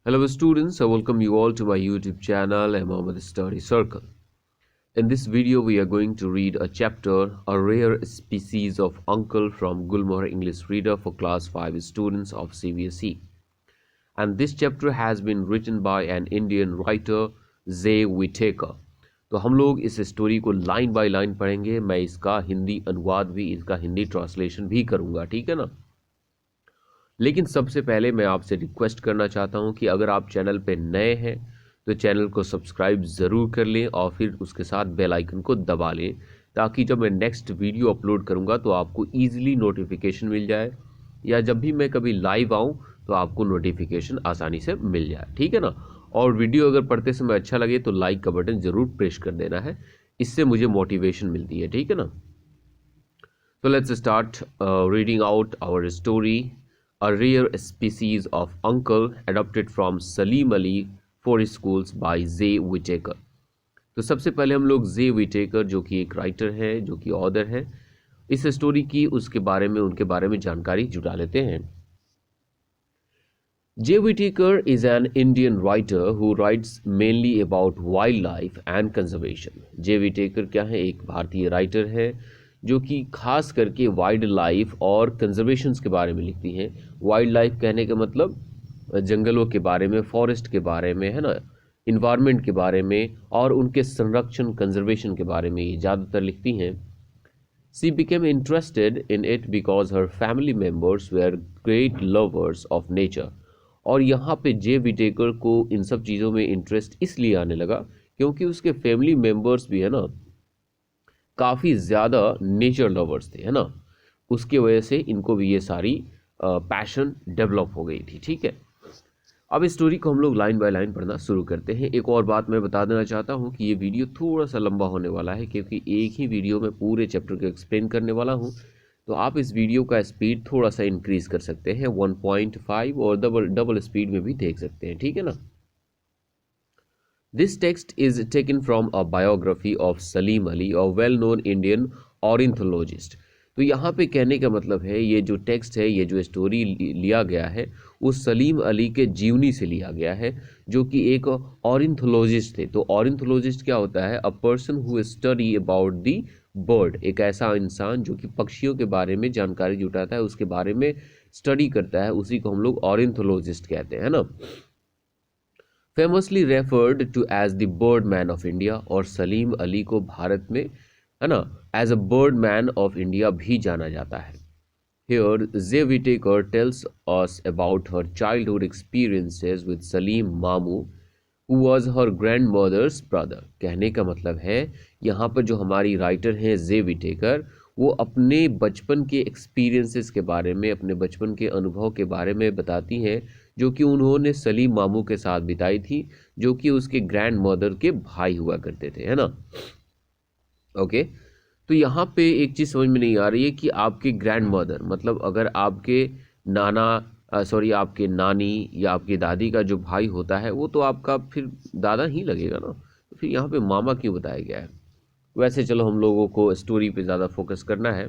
Hello students, I welcome you all to my YouTube channel Mohammed Study Circle. In this video we are going to read a chapter, A Rare Species of Uncle from Gulmohar English Reader for class 5 students of CBSE. And this chapter has been written by an Indian writer Zay Whitaker. तो हम लोग इस story को line by line पढ़ेंगे। मैं इसका हिंदी अनुवाद भी, इसका हिंदी ट्रांसलेशन भी करूँगा, ठीक है ना। लेकिन सबसे पहले मैं आपसे रिक्वेस्ट करना चाहता हूं कि अगर आप चैनल पे नए हैं तो चैनल को सब्सक्राइब ज़रूर कर लें और फिर उसके साथ बेल आइकन को दबा लें, ताकि जब मैं नेक्स्ट वीडियो अपलोड करूंगा तो आपको ईजिली नोटिफिकेशन मिल जाए, या जब भी मैं कभी लाइव आऊं तो आपको नोटिफिकेशन आसानी से मिल जाए, ठीक है ना। और वीडियो अगर पढ़ते समय अच्छा लगे तो लाइक का बटन ज़रूर प्रेस कर देना है, इससे मुझे मोटिवेशन मिलती है, ठीक है ना। तो let's start reading out our story, A Rare Species of Uncle, adapted from Salim Ali for Schools by Zay Whitaker. तो सबसे पहले हम लोग जे विटेकर, जो कि एक राइटर है, जो कि ऑथर है, इस स्टोरी की उनके बारे में जानकारी जुटा लेते हैं। J Whitaker is an Indian writer who writes mainly about wildlife and conservation. J Whitaker क्या है? एक भारतीय राइटर है जो कि खास करके वाइल्ड लाइफ और कंजर्वेशन के बारे में लिखती हैं। वाइल्ड लाइफ कहने का मतलब जंगलों के बारे में, फॉरेस्ट के बारे में, है ना, इन्वायरमेंट के बारे में और उनके संरक्षण, कंजर्वेशन के बारे में ये ज़्यादातर लिखती हैं। She became interested in it because her family members were great lovers of nature. और यहाँ पे जे विटेकर को इन सब चीज़ों में इंटरेस्ट इसलिए आने लगा क्योंकि उसके फैमिली मेम्बर्स भी, है ना, काफ़ी ज़्यादा नेचर लवर्स थे, है ना। उसके वजह से इनको भी ये सारी पैशन डेवलप हो गई थी, ठीक है। अब इस स्टोरी को हम लोग लाइन बाय लाइन पढ़ना शुरू करते हैं। एक और बात मैं बता देना चाहता हूँ कि ये वीडियो थोड़ा सा लंबा होने वाला है, क्योंकि एक ही वीडियो में पूरे चैप्टर को एक्सप्लेन करने वाला हूँ। तो आप इस वीडियो का स्पीड थोड़ा सा इंक्रीज़ कर सकते हैं, 1.5 और डबल स्पीड में भी देख सकते हैं, ठीक है ना। This text is taken from a biography of Salim Ali, a well-known Indian ornithologist. तो यहाँ पे कहने का मतलब है, ये जो टेक्स्ट है, ये जो स्टोरी लिया गया है, वो सलीम अली के जीवनी से लिया गया है, जो कि एक ऑर्निथोलॉजिस्ट थे। तो ऑर्निथोलॉजिस्ट क्या होता है? A person who study about the bird. एक ऐसा इंसान जो कि पक्षियों के बारे में जानकारी जुटाता है, उसके बारे में स्टडी करता है, उसी को हम लोग ऑर्निथोलॉजिस्ट कहते हैं ना। Famously referred to as the bird man of India. और सलीम अली को भारत में, है ना, as a bird man of India भी जाना जाता है। Here J Whitaker tells us about her childhood experiences with Salim Mamu who was her grandmother's brother. कहने का मतलब है, यहाँ पर जो हमारी राइटर हैं जे विटेकर, वो अपने बचपन के एक्सपीरियंसेस के बारे में, अपने बचपन के अनुभव के बारे में बताती हैं, जो कि उन्होंने सलीम मामू के साथ बिताई थी, जो कि उसके ग्रैंड मदर के भाई हुआ करते थे, है ना। ओके, तो यहाँ पे एक चीज़ समझ में नहीं आ रही है कि आपके ग्रैंड मदर मतलब अगर आपके आपके नानी या आपकी दादी का जो भाई होता है, वो तो आपका फिर दादा ही लगेगा ना। तो फिर यहाँ पे मामा क्यों बताया गया है? वैसे चलो, हम लोगों को स्टोरी पे ज़्यादा फोकस करना है।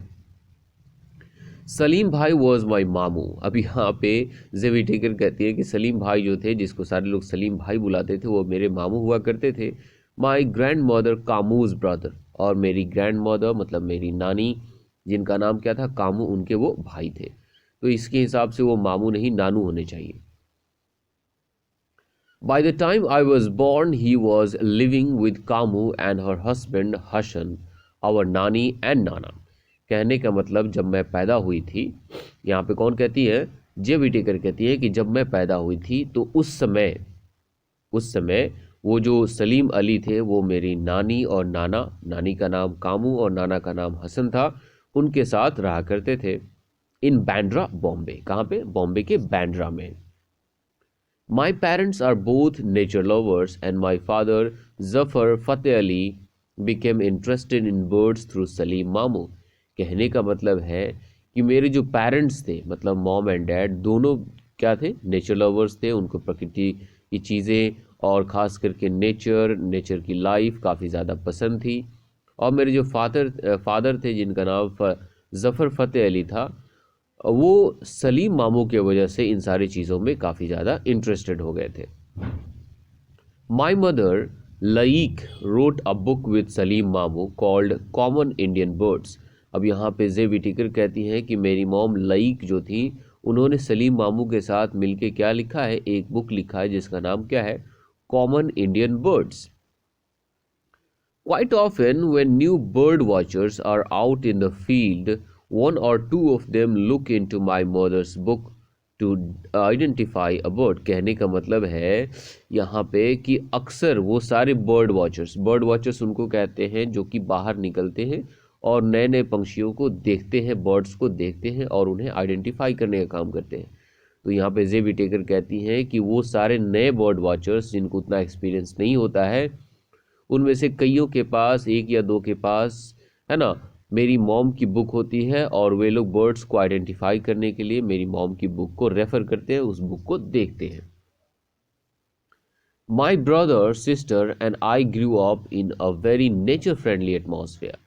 सलीम भाई वॉज माई मामू। अब यहाँ पे जे विटेकर कहती है कि सलीम भाई जो थे, जिसको सारे लोग सलीम भाई बुलाते थे, वो मेरे मामू हुआ करते थे। माई ग्रैंड मदर कामूज ब्रदर। और मेरी ग्रैंड मदर मतलब मेरी नानी, जिनका नाम क्या था? कामू, उनके वो भाई थे। तो इसके हिसाब से वो मामू नहीं, नानू होने चाहिए। By the time I was born, he was living with Kamu and her husband Hassan, our nani and nana. कहने का मतलब, जब मैं पैदा हुई थी, यहाँ पे कौन कहती है? जे विटेकर कहती है कि जब मैं पैदा हुई थी तो उस समय वो जो सलीम अली थे, वो मेरी नानी और नाना, नानी का नाम कामू और नाना का नाम हसन था, उनके साथ रहा करते थे। इन बैंड्रा, बॉम्बे। कहाँ पे? बॉम्बे के बैंड्रा में। My parents are both nature lovers and my father Zafar Fateh Ali became interested in birds through Salim Mamu. कहने का मतलब है कि मेरे जो पेरेंट्स थे, मतलब मॉम एंड डैड, दोनों क्या थे? नेचर लवर्स थे। उनको प्रकृति की चीज़ें और ख़ास करके नेचर की लाइफ काफ़ी ज़्यादा पसंद थी। और मेरे जो फादर थे, जिनका नाम ज़फ़र फ़तेह अली था, वो सलीम मामू के वजह से इन सारी चीज़ों में काफ़ी ज़्यादा इंटरेस्टेड हो गए थे। My mother Laeeq wrote a book with Salim मामू कॉल्ड कॉमन इंडियन बर्ड्स। अब यहाँ पे जे विटिकर कहती हैं कि मेरी मॉम लईक जो थी उन्होंने सलीम मामू के साथ मिलके क्या लिखा है, एक बुक लिखा है जिसका नाम क्या है, common Indian birds. Quite often, when new bird watchers are out in the field, one or two of them look into my mother's book to identify a bird। कहने का मतलब है यहाँ पे कि अक्सर वो सारे बर्ड वॉचर्स उनको कहते हैं जो कि बाहर निकलते हैं और नए नए पंछियों को देखते हैं, बर्ड्स को देखते हैं और उन्हें आइडेंटिफाई करने का काम करते हैं। तो यहाँ पे जे विटेकर कहती हैं कि वो सारे नए बर्ड वॉचर्स जिनको उतना एक्सपीरियंस नहीं होता है, उनमें से कईयों के पास, एक या दो के पास, है ना, मेरी मॉम की बुक होती है और वे लोग बर्ड्स को आइडेंटिफाई करने के लिए मेरी मॉम की बुक को रेफर करते हैं, उस बुक को देखते हैं। My brother sister and I grew up in a very nature friendly atmosphere.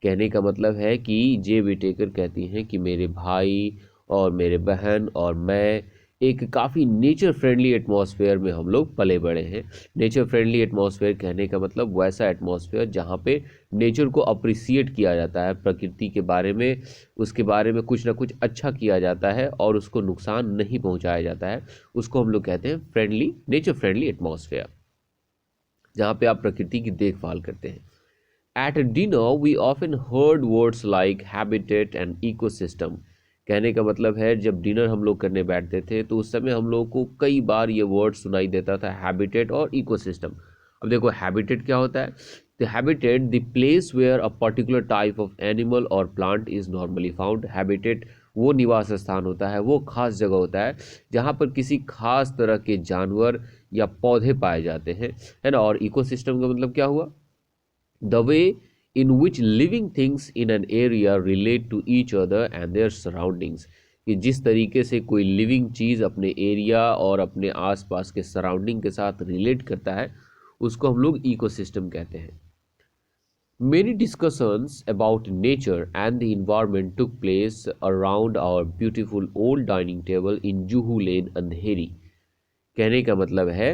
कहने का मतलब है कि जे विटेकर कहती हैं कि मेरे भाई और मेरे बहन और मैं एक काफ़ी नेचर फ्रेंडली एटमॉस्फेयर में हम लोग पले बड़े हैं। नेचर फ्रेंडली एटमॉस्फेयर कहने का मतलब वैसा एटमॉस्फेयर जहाँ पे नेचर को अप्रिसिएट किया जाता है, प्रकृति के बारे में, उसके बारे में कुछ ना कुछ अच्छा किया जाता है और उसको नुकसान नहीं पहुँचाया जाता है। उसको हम लोग कहते हैं फ्रेंडली, नेचर फ्रेंडली एटमॉस्फेयर, जहाँ पे आप प्रकृति की देखभाल करते हैं। At dinner we often heard words like habitat and ecosystem. कहने का मतलब है जब डिनर हम लोग करने बैठते थे तो उस समय हम लोगों को कई बार ये वर्ड सुनाई देता था, हैबिटेट और इकोसिस्टम। अब देखो हैबिटेट क्या होता है, the habitat the place where a particular type of animal or plant is normally found. Habitat वो निवास स्थान होता है, वो खास जगह होता है जहाँ पर किसी खास तरह के जानवर या पौधे पाए जाते हैं, है ना। और इकोसिस्टम का मतलब क्या हुआ, the way in which living things in an area relate to each other and their surroundings। कि जिस तरीके से कोई लिविंग चीज़ अपने एरिया और अपने आसपास के सराउंडिंग के साथ रिलेट करता है, उसको हम लोग इकोसिस्टम कहते हैं। Many discussions about nature and the environment took place around our beautiful old dining table in Juhu Lane, अंधेरी। कहने का मतलब है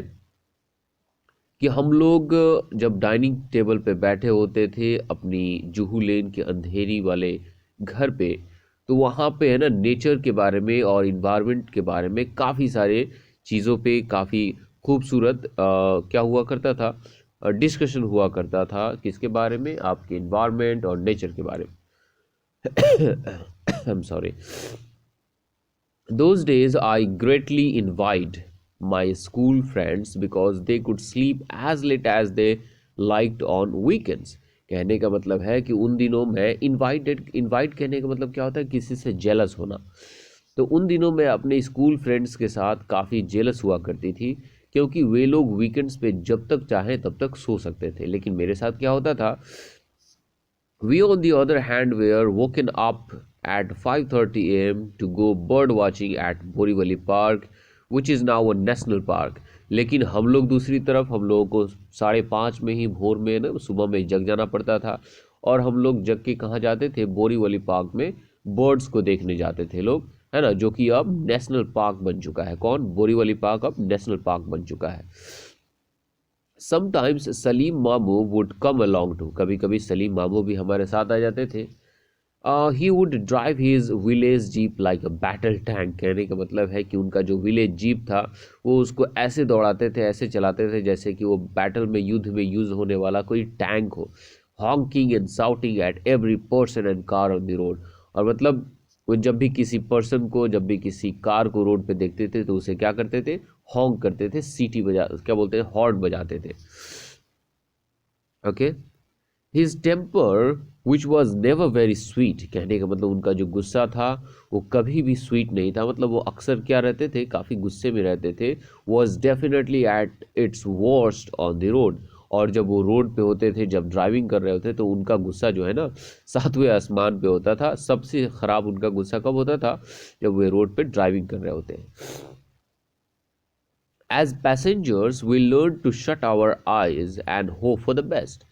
कि हम लोग जब डाइनिंग टेबल पे बैठे होते थे अपनी जूहू लेन के अंधेरी वाले घर पे, तो वहाँ पे है ना नेचर के बारे में और इन्वायरमेंट के बारे में काफ़ी सारे चीज़ों पे काफ़ी खूबसूरत क्या हुआ करता था, डिस्कशन हुआ करता था, किसके बारे में, आपके इन्वायरमेंट और नेचर के बारे में। I am sorry. Those days I greatly envied my school friends because they could sleep as late as they liked on weekends। कहने का मतलब है कि उन दिनों मैं इनवाइट कहने का मतलब क्या होता है, किसी से जेलस होना। तो उन दिनों मैं अपने स्कूल फ्रेंड्स के साथ काफ़ी जेलस हुआ करती थी क्योंकि वे लोग वीकेंड्स पे जब तक चाहें तब तक सो सकते थे, लेकिन मेरे साथ क्या होता था, we, on the other hand, were woken up at 5:30 a.m. to go bird watching at Borivali Park, which is now a national park। लेकिन हम लोग दूसरी तरफ, हम लोगों को 5:30 में ही भोर में ना सुबह में जग जाना पड़ता था और हम लोग जग के कहाँ जाते थे, बोरीवली पार्क में बर्ड्स को देखने जाते थे लोग, है ना, जो कि अब नेशनल पार्क बन चुका है। कौन, बोरीवली पार्क अब नेशनल पार्क बन चुका है। Sometimes Salim Mamu would come along to, कभी कभी सलीम मामू भी हमारे साथ आ जाते थे। He would drive his village jeep like a battle tank. कहने का मतलब है कि उनका जो विलेज जीप था वो उसको ऐसे दौड़ाते थे, ऐसे चलाते थे जैसे कि वो बैटल में, युद्ध में यूज़ होने वाला कोई टैंक हो। Honking and shouting at every person and car on the road. और मतलब वो जब भी किसी पर्सन को, जब भी किसी कार को रोड पे देखते थे तो उसे क्या करते थे, हॉन्क करते थे, सीटी बजा, क्या बोलते हैं, हॉर्न बजाते थे। Okay. His temper which was never very sweet. कहने का मतलब उनका जो गुस्सा था वो कभी भी स्वीट नहीं था, मतलब वो अक्सर क्या रहते थे, काफ़ी गुस्से में रहते थे। Was definitely at its worst on the road. और जब वो रोड पे होते थे, जब ड्राइविंग कर रहे होते तो उनका गुस्सा जो है ना 7वें आसमान पे होता था। सबसे ख़राब उनका गुस्सा कब होता था, जब वे रोड पे ड्राइविंग कर रहे होते हैं। As passengers, we learned to shut our eyes and hope for the best।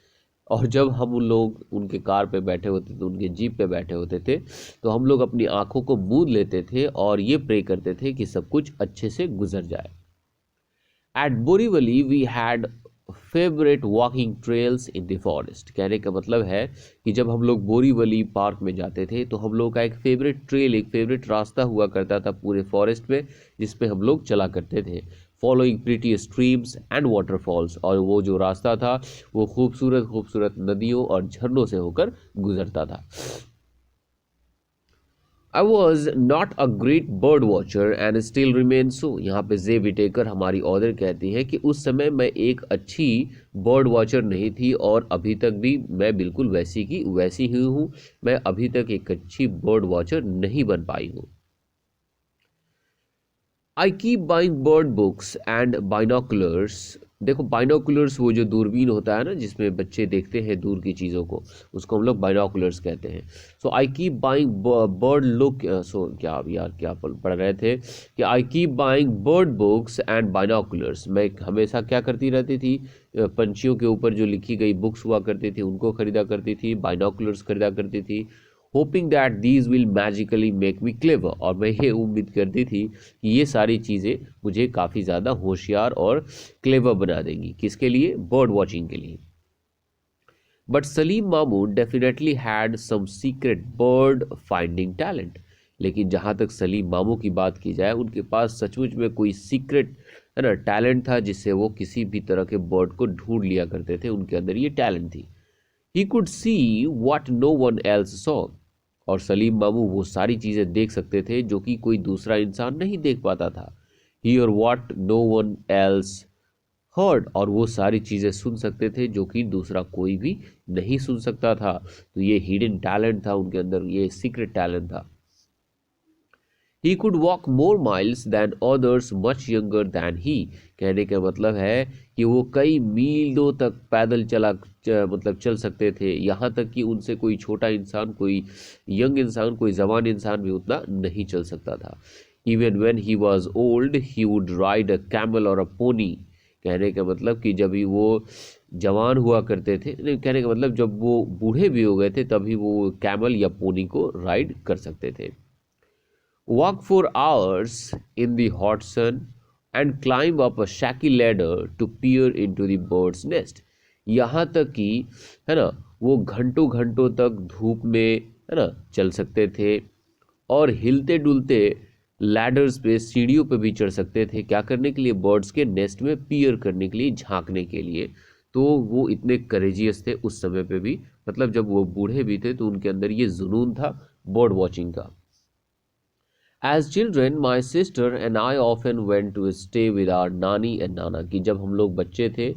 और जब हम उन लोग उनके कार पे बैठे होते थे, उनके जीप पे बैठे होते थे, तो हम लोग अपनी आंखों को मूंद लेते थे और ये प्रे करते थे कि सब कुछ अच्छे से गुजर जाए। At Borivali we had favourite walking trails in the forest. कहने का मतलब है कि जब हम लोग बोरीवली पार्क में जाते थे तो हम लोग का एक फेवरेट ट्रेल, एक फेवरेट रास्ता हुआ करता था पूरे फॉरेस्ट में, जिसपे हम लोग चला करते थे, following pretty streams and waterfalls. और वो जो रास्ता था वो खूबसूरत खूबसूरत नदियों और झरनों से होकर गुजरता था। I was not a great bird watcher and still remain so। यहाँ पे जे विटेकर हमारी ऑथर कहती है कि उस समय मैं एक अच्छी बर्ड वॉचर नहीं थी और अभी तक भी मैं बिल्कुल वैसी की वैसी ही हूँ। मैं अभी तक एक अच्छी बर्ड वॉचर नहीं बन पाई हूँ। आई keep buying bird books and binoculars. देखो बाइनोकुलर्स वो जो दूरबीन होता है ना, जिसमें बच्चे देखते हैं दूर की चीज़ों को, उसको हम लोग बाइनोकुलर्स कहते हैं। So I keep buying bird लुक, सो क्या अब यार क्या पढ़ रहे थे कि I keep buying bird books and binoculars. मैं हमेशा क्या करती रहती थी, पंछियों के ऊपर जो लिखी गई बुक्स हुआ करती थी उनको खरीदा करती थी, बाइनोकुलर्स खरीदा करती थी, hoping that these will magically make me clever. और मैं ये उम्मीद करती थी कि ये सारी चीज़ें मुझे काफ़ी ज़्यादा होशियार और क्लेवर बना देंगी। किसके लिए? बर्ड वॉचिंग के लिए। But Salim Mamu definitely had some secret bird finding talent. लेकिन जहाँ तक सलीम मामू की बात की जाए, उनके पास सचमुच में कोई सीक्रेट है ना टैलेंट था, जिससे वो किसी भी तरह के बर्ड को ढूंढ लिया करते थे। उनके अंदर ये टैलेंट थी। He could see what no one else saw। और सलीम मामू वो सारी चीज़ें देख सकते थे जो कि कोई दूसरा इंसान नहीं देख पाता था। Hear what no one else heard। और वो सारी चीज़ें सुन सकते थे जो कि दूसरा कोई भी नहीं सुन सकता था। तो ये हिडन टैलेंट था उनके अंदर, ये सीक्रेट टैलेंट था। He could walk more miles than others much younger than he। कहने का मतलब है कि वो कई मीलों तक पैदल मतलब चल सकते थे, यहाँ तक कि उनसे कोई छोटा इंसान, कोई यंग इंसान, कोई जवान इंसान भी उतना नहीं चल सकता था। Even when he was old, he would ride a camel or a pony। कहने का मतलब कि जब भी वो जवान हुआ करते थे, नहीं, कहने का मतलब जब वो बूढ़े भी हो गए थे तभी वो कैमल या पोनी को राइड कर सकते थे। Walk for hours in the hot sun and climb up a shaky ladder to peer into the bird's nest। यहाँ तक कि है ना वो घंटों घंटों तक धूप में है ना चल सकते थे और हिलते डुलते लैडर्स पे, सीढ़ियों पे भी चढ़ सकते थे। क्या करने के लिए? बर्ड्स के नेस्ट में पियर करने के लिए, झांकने के लिए। तो वो इतने करेजियस थे उस समय पे भी, मतलब जब वो बूढ़े भी थे तो उनके अंदर ये जुनून था बर्ड वॉचिंग का। As children, my sister and I often went to stay with our नानी and नाना। कि जब हम लोग बच्चे थे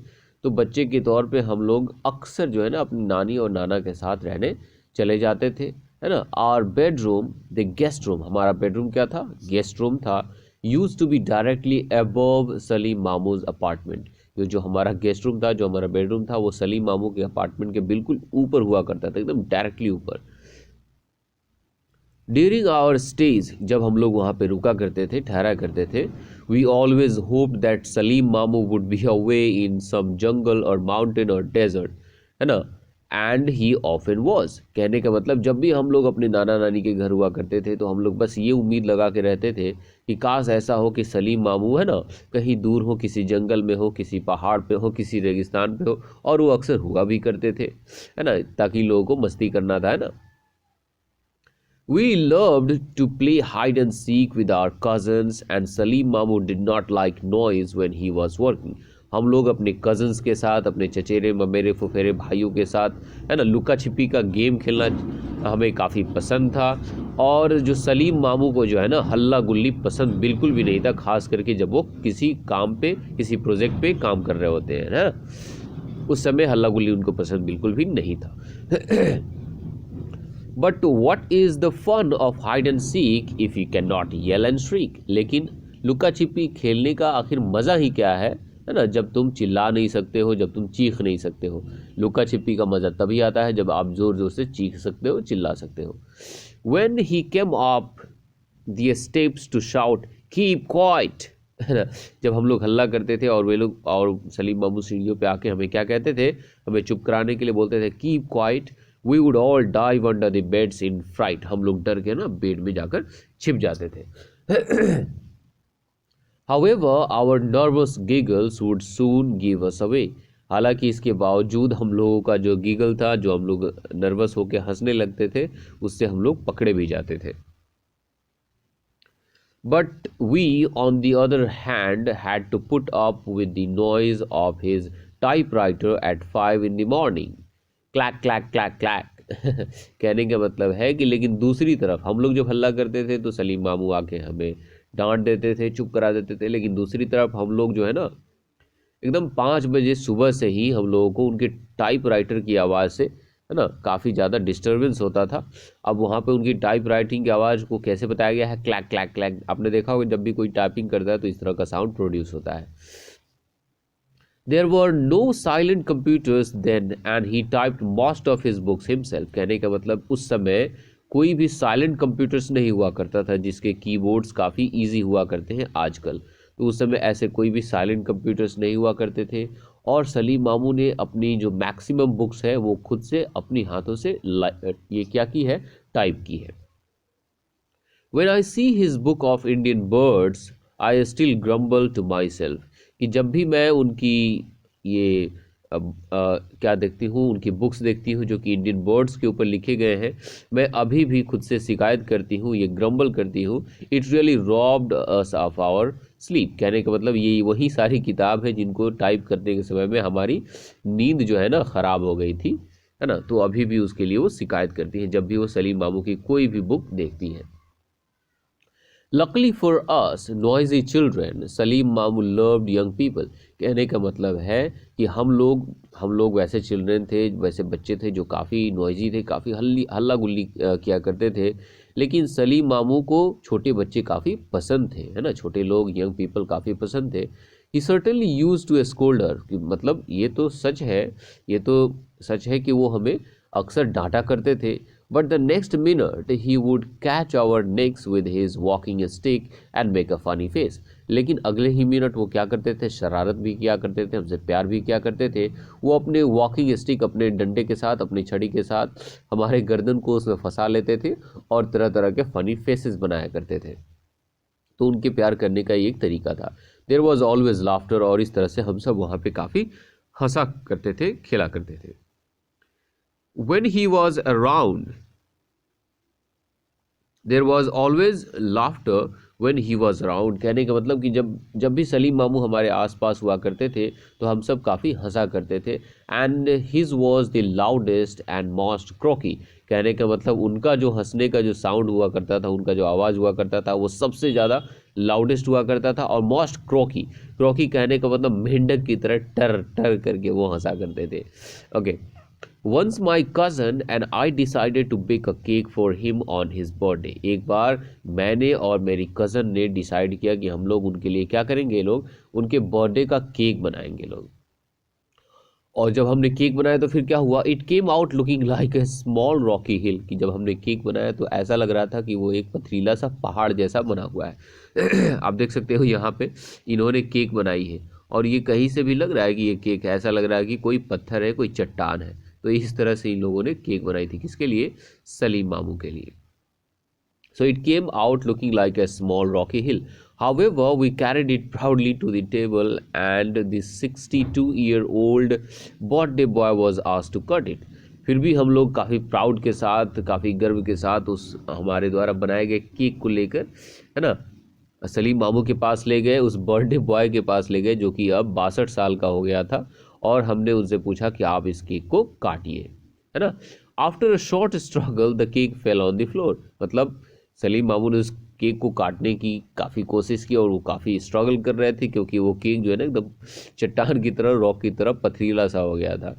तो बच्चे के तौर पे हम लोग अक्सर जो है ना अपनी नानी और नाना के साथ रहने चले जाते थे, है ना। Our bedroom, the guest room, हमारा बेडरूम क्या था? गेस्ट रूम था। Used to be directly above Salim Mamu's apartment. जो हमारा गेस्ट रूम था, जो हमारा बेडरूम था, वो सलीम मामू के अपार्टमेंट के बिल्कुल ऊपर हुआ करता था, एकदम डायरेक्टली ऊपर। ड्यूरिंग आवर स्टेज, जब हम लोग वहाँ पे रुका करते थे, ठहरा करते थे, we always hope that Salim Mamu would be away in some jungle or mountain or desert, है ना। And he often was. कहने का मतलब जब भी हम लोग अपने नाना नानी के घर हुआ करते थे तो हम लोग बस ये उम्मीद लगा के रहते थे कि काश ऐसा हो कि सलीम मामू है ना कहीं दूर हो, किसी जंगल में हो, किसी पहाड़ पे हो, किसी रेगिस्तान पे हो। और वो अक्सर हुआ भी करते थे, है ना, ताकि लोगों को मस्ती करना था, है ना। We loved to play hide and seek with our cousins and Salim Mamu did not like noise when he was working। हम लोग अपने कजन्स के साथ, अपने चचेरे ममेरे फुफेरे भाइयों के साथ, है ना, लुका छिपी का गेम खेलना हमें काफ़ी पसंद था। और जो सलीम मामू को जो है ना हल्ला गुल्ली पसंद बिल्कुल भी नहीं था, खास करके जब वो किसी काम पे, किसी प्रोजेक्ट पे काम कर रहे होते हैं, है ना। उस समय हल्ला गुल्ली उनको पसंद बिल्कुल भी नहीं था। But what is the fun of hide and seek if you can not yell and shriek. लेकिन लुका छिपी खेलने का आखिर मज़ा ही क्या है ना, जब तुम चिल्ला नहीं सकते हो, जब तुम चीख नहीं सकते हो। लुका छिपी का मज़ा तभी आता है जब आप ज़ोर ज़ोर से चीख सकते हो, चिल्ला सकते हो। When he came up the steps to shout, "Keep quiet!" है ना। जब हम लोग हल्ला करते थे और वे लोग और सलीम मामू सीढ़ियों पे आके हमें क्या कहते थे, हमें चुप कराने के लिए बोलते थे keep quiet, we would all dive under the beds in fright. हम लोग डर के ना बेड में जाकर छिप जाते थे। However, our nervous giggles would soon give us away. हालांकि इसके बावजूद हम लोगों का जो गिगल था, जो हम लोग नर्वस होकर हंसने लगते थे, उससे हम लोग पकड़े भी जाते थे। But we, on the other hand, had to put up with the noise of his typewriter at 5 in the morning. Clack, clack, clack, clack. कहने का मतलब है कि लेकिन दूसरी तरफ हम लोग जब हल्ला करते थे तो सलीम मामू आके हमें डांट देते थे, चुप करा देते थे, लेकिन दूसरी तरफ हम लोग जो है ना एकदम 5 बजे सुबह से ही हम लोगों को उनके टाइपराइटर की आवाज़ से, है ना, काफ़ी ज़्यादा डिस्टर्बेंस होता था। अब वहाँ पे उनकी टाइप राइटिंग की आवाज़ को कैसे बताया गया है, क्लैक क्लैक क्लैक। आपने देखा होगा जब भी कोई टाइपिंग करता है तो इस तरह का साउंड प्रोड्यूस होता है। There were no silent computers then and he typed most of his books himself. कहने का मतलब उस समय कोई भी साइलेंट कंप्यूटर्स नहीं हुआ करता था जिसके कीबोर्ड्स काफ़ी इजी हुआ करते हैं आजकल। तो उस समय ऐसे कोई भी साइलेंट कंप्यूटर्स नहीं हुआ करते थे और सलीम मामू ने अपनी जो मैक्सिमम बुक्स है वो खुद से अपनी हाथों से ये क्या की है, टाइप की है। When I see his book of Indian birds, I still grumble to myself. कि जब भी मैं उनकी ये क्या देखती हूँ, उनकी बुक्स देखती हूँ जो कि इंडियन बर्ड्स के ऊपर लिखे गए हैं, मैं अभी भी खुद से शिकायत करती हूँ, ये ग्रम्बल करती हूँ, it really robbed us of our sleep. कहने का मतलब ये वही सारी किताब है जिनको टाइप करने के समय में हमारी नींद जो है ना ख़राब हो गई थी, है ना। तो अभी भी उसके लिए वो शिकायत करती हैं जब भी वो सलीम मामू की कोई भी बुक देखती हैं। Luckily for us, noisy children, Salim मामू loved young people. कहने का मतलब है कि हम लोग वैसे चिल्ड्रन थे, वैसे बच्चे थे जो काफ़ी नॉइजी थे, काफ़ी हल्ला गुल्ली किया करते थे, लेकिन सलीम मामू को छोटे बच्चे काफ़ी पसंद थे, है ना। छोटे लोग, यंग पीपल काफ़ी पसंद थे। He certainly used to scold her, मतलब ये तो सच है कि वो हमें अक्सर डांटा करते थे। But the next minute he would catch our necks with his walking stick and make a funny face. लेकिन अगले ही मिनट वो क्या करते थे, शरारत भी किया करते थे, हमसे प्यार भी किया करते थे। वो अपने वॉकिंग स्टिक, अपने डंडे के साथ, अपनी छड़ी के साथ हमारे गर्दन को उसमें फंसा लेते थे और तरह तरह के फनी फेसेस बनाया करते थे। तो उनके प्यार करने का एक तरीका था। देयर वॉज ऑलवेज लाफ्टर, और इस तरह से हम सब वहाँ पे काफ़ी हंसा करते थे, खेला करते थे। When he was around, there was always laughter when he was around. कहने का मतलब कि जब भी सलीम मामू हमारे आसपास हुआ करते थे तो हम सब काफ़ी हंसा करते थे। And his was the loudest and most croaky. कहने का मतलब उनका जो हंसने का जो साउंड हुआ करता था, उनका जो आवाज़ हुआ करता था, वो सबसे ज़्यादा लाउडेस्ट हुआ करता था और मोस्ट क्रोकी। क्रोकी कहने का मतलब मेंढक की तरह टर टर करके वो हंसा करते थे। Okay. Once my cousin and I decided to bake a cake for him on his birthday. एक बार मैंने और मेरी कज़न ने डिसाइड किया कि हम लोग उनके लिए क्या करेंगे, लोग उनके बर्थडे का केक बनाएंगे लोग। और जब हमने केक बनाया तो फिर क्या हुआ, it came out looking like a small rocky hill. कि जब हमने केक बनाया तो ऐसा लग रहा था कि वो एक पथरीला सा पहाड़ जैसा बना हुआ है। आप देख सकते हो यहाँ पे इन्होंने केक बनाई है और ये कहीं से भी लग रहा है कि ये केक ऐसा लग रहा है कि कोई पत्थर है, कोई चट्टान है। तो इस तरह से इन लोगों ने केक बनाई थी, किसके लिए, सलीम मामू के लिए। So it came out looking like a small rocky hill. However, we carried it proudly to the table and the 62-year-old birthday boy was asked to cut it. फिर भी हम लोग काफ़ी प्राउड के साथ, काफ़ी गर्व के साथ उस हमारे द्वारा बनाए गए केक को लेकर, है ना, सलीम मामू के पास ले गए, उस बर्थडे बॉय के पास ले गए जो कि अब 62 साल का हो गया था, और हमने उनसे पूछा कि आप इस केक को काटिए, है ना। After a short struggle the cake fell on the floor. मतलब सलीम मामू ने उस केक को काटने की काफ़ी कोशिश की और वो काफ़ी स्ट्रगल कर रहे थे क्योंकि वो केक जो है ना एकदम चट्टान की तरह, रॉक की तरह पथरीला सा हो गया था।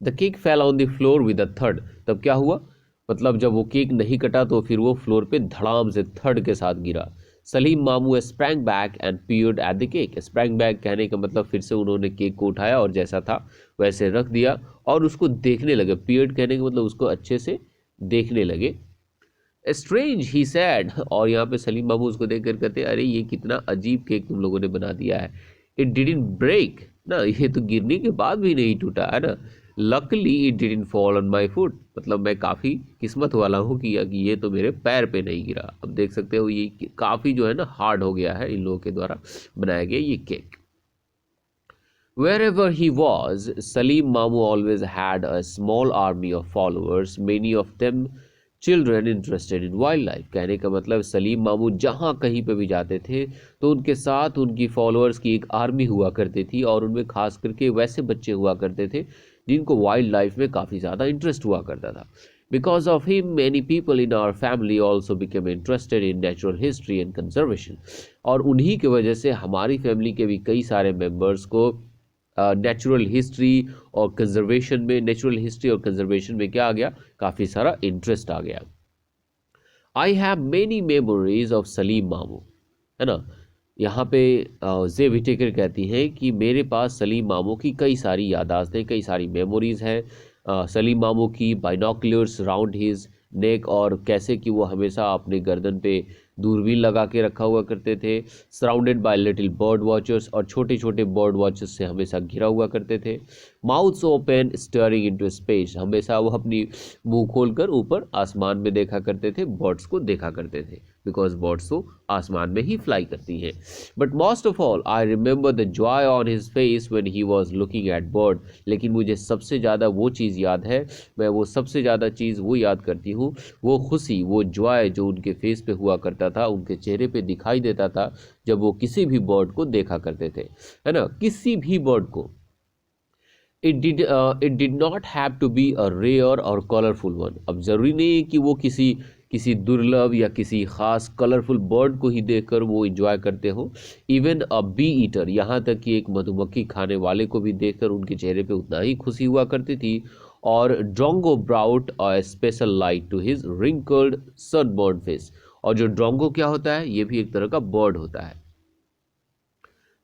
The cake fell on the floor with a third. तब क्या हुआ, मतलब जब वो केक नहीं कटा तो फिर वो फ्लोर पे धड़ाम से थर्ड के साथ गिरा। Salim Mamu sprang back and peered at the cake. Sprang back कहने का मतलब फिर से उन्होंने केक को उठाया और जैसा था वैसे रख दिया और उसको देखने लगे। पीयर्ड कहने का मतलब उसको अच्छे से देखने लगे। स्ट्रेंज ही सैड। और यहाँ पे सलीम मामू उसको देख कर कहते अरे ये कितना अजीब केक तुम लोगों ने बना दिया है। इट डिडंट ब्रेक ना, ये तो गिरने के बाद भी नहीं टूटा है ना। Luckily it didn't fall on my foot, मतलब मैं काफ़ी किस्मत वाला हूँ कि ये तो मेरे पैर पे नहीं गिरा। अब देख सकते हो ये काफ़ी जो है ना हार्ड हो गया है इन लोगों के द्वारा बनाया गया ये cake. Wherever he was, Salim Mamu always had a small army of followers, many of them children interested in wildlife। कहने का मतलब सलीम मामू जहाँ कहीं पे भी जाते थे तो उनके साथ उनकी फॉलोअर्स की एक आर्मी हुआ करती थी, और उनमें खास करके वैसे बच्चे हुआ करते थे जिनको वाइल्ड लाइफ में काफ़ी ज़्यादा इंटरेस्ट हुआ करता था। Because of him, many people in our family also became interested in natural history and conservation। और उन्हीं की वजह से हमारी फैमिली के भी कई सारे मेंबर्स को नेचुरल हिस्ट्री और कंजर्वेशन में क्या आ गया, काफ़ी सारा इंटरेस्ट आ गया। I have many memories of Salim मामू, है ना। यहाँ पे जे विटेकर कहती हैं कि मेरे पास सलीम मामू की कई सारी यादाश्तें, कई सारी मेमोरीज हैं। सलीम मामू की बाइनोकुलर्स राउंड हिज नेक, और कैसे कि वो हमेशा अपने गर्दन पे दूरबीन लगा के रखा हुआ करते थे। Surrounded by little bird watchers, और छोटे छोटे बर्ड वॉचर्स से हमेशा घिरा हुआ करते थे। Mouths open steering into space, हमेशा वो अपनी मुंह खोलकर ऊपर आसमान में देखा करते थे, बर्ड्स को देखा करते थे, बिकॉज बर्ड्स तो आसमान में ही फ्लाई करती हैं। But most of all I remember the Joy on his face when he was looking at bird. लेकिन मुझे सबसे ज़्यादा वो चीज़ याद है, मैं वो सबसे ज़्यादा चीज़ वो याद करती हूँ, वो खुशी, वो जॉय जो उनके फेस पे हुआ करता था, उनके चेहरे पे दिखाई देता था जब वो किसी भी बर्ड को देखा करते थे, है ना, किसी भी बर्ड को। It did not have to be a rare or colourful one. अब ज़रूरी नहीं है कि वो किसी दुर्लभ या किसी खास कलरफुल बर्ड को ही देखकर वो इंजॉय करते हो। इवन अ बी ईटर, यहाँ तक कि एक मधुमक्खी खाने वाले को भी देखकर उनके चेहरे पे उतना ही खुशी हुआ करती थी। और drongo brought a special light to his wrinkled sunburn face. और जो ड्रोंगो क्या होता है, ये भी एक तरह का बर्ड होता है।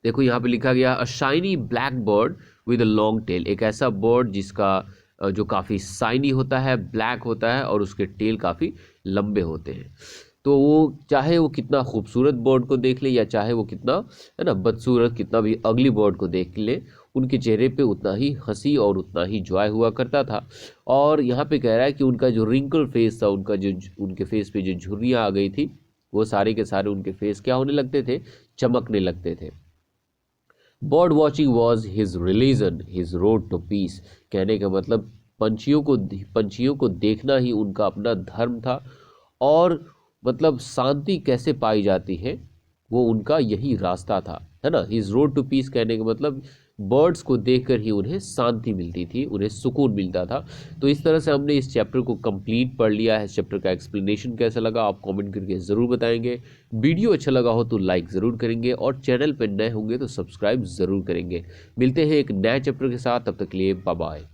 देखो यहाँ पे लिखा गया अ shiny black bird with a long tail, एक ऐसा बर्ड जिसका जो काफ़ी शाइनी होता है, ब्लैक होता है, और उसके टेल काफ़ी लंबे होते हैं। तो वो चाहे वो कितना खूबसूरत बर्ड को देख ले, या चाहे वो कितना, है ना, बदसूरत, कितना भी अगली बर्ड को देख ले, उनके चेहरे पे उतना ही हंसी और उतना ही जॉय हुआ करता था। और यहाँ पे कह रहा है कि उनका जो रिंकल फेस था, उनका जो उनके फेस पे जो झुर्रियाँ आ गई थी, वो सारे के सारे उनके फेस क्या होने लगते थे, चमकने लगते थे। Bird watching was his religion, his road to peace. कहने का मतलब पंछियों को देखना ही उनका अपना धर्म था, और मतलब शांति कैसे पाई जाती है वो उनका यही रास्ता था, है ना। हिज रोड टू पीस कहने का मतलब बर्ड्स को देखकर ही उन्हें शांति मिलती थी, उन्हें सुकून मिलता था। तो इस तरह से हमने इस चैप्टर को कंप्लीट पढ़ लिया है। इस चैप्टर का एक्सप्लेनेशन कैसा लगा आप कमेंट करके ज़रूर बताएंगे। वीडियो अच्छा लगा हो तो लाइक ज़रूर करेंगे, और चैनल पर नए होंगे तो सब्सक्राइब ज़रूर करेंगे। मिलते हैं एक नए चैप्टर के साथ, तब तक के लिए बाय बाय।